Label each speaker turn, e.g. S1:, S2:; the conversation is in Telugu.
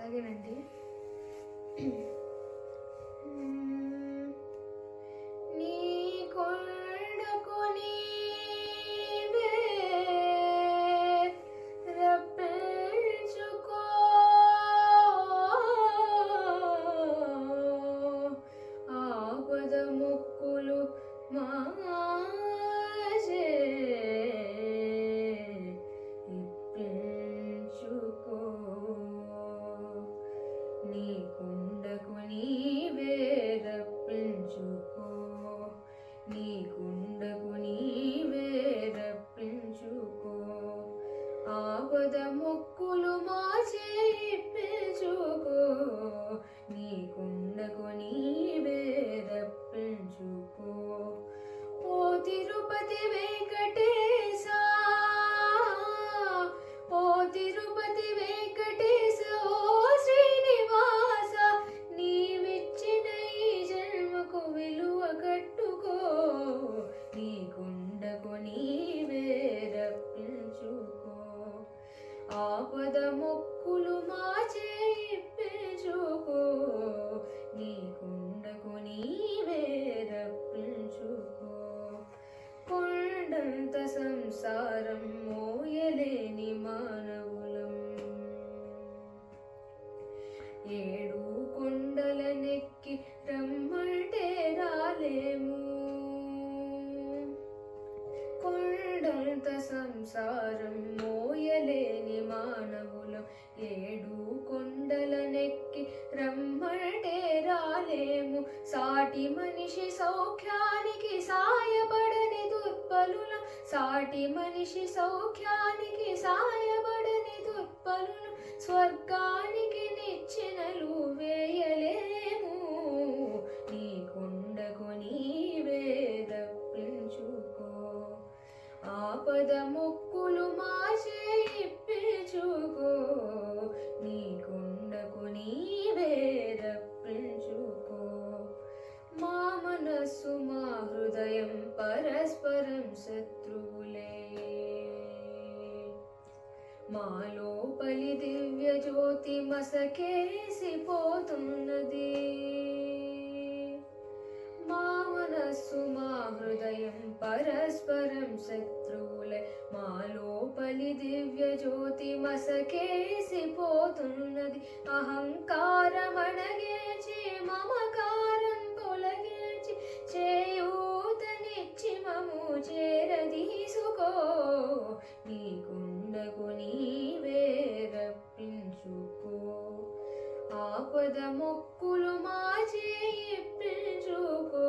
S1: అలాగేనండి. నీ కొండకు నీవే రప్పించుకో, ఆపద మొక్కులు మాచే ఇప్పించుకో. నీ కొండకు నీవే రప్పించుకో, నీ కొండకు నీవే రప్పించుకో, ఆపద మొక్కులు మాచే ఇప్పించుకో. నీ కొండకు నీవే రప్పించుకో. ఓ తిరుపతి వెంకటేశా, ఓ తిరుపతి వెంకటేశ, ఓ శ్రీనివాస, నీవిచ్చిన ఈ జన్మకు విలువ కట్టుకో. నీ కొండకు నీవే రప్పించుకో, ఆపద మొక్కులు మాచే ఇప్పించుకో. నీ కొండకు నీవే రప్పించుకో. కొండంత సంసారం మోయలేని మానవులం, ఏడు కొండలనెక్కి రమ్మంటే రాలేము. కొండంత సంసారం మోయలేని మానవులం, ఏడు కొండలనెక్కి రమ్మంటే రాలేము. సాటి మనిషి సౌఖ్యానికి సాయపడని దుర్బలులం, సాటి మనిషి సౌఖ్యానికి సాయపడని దుర్బలులం, స్వర్గానికి నిచ్చెనలు వేయలేము. నీ కొండకు నీవే రప్పించుకో, ఆపద మొక్కులు మాచే ఇప్పించుకో. నీ కొండకు నీవే రప్పించుకో. మా మనస్సు మా హృదయం పరస్పరం శత్రువులే, మా లోపలి దివ్య జ్యోతి మసకేసిపోతున్నది. మా మనస్సు మా హృదయం పరస్పరం శత్రువులే, మా లోపలి దివ్య జ్యోతి మసకేసిపోతున్నది. అహంకారం అణగేచి మమకారం తొలగించి చేయూతనిచ్చి మము చేరదీసుకో. నీ కొండకు నీవే రప్పించుకో, ఆపద మొక్కులు మాచే ఇప్పించుకో.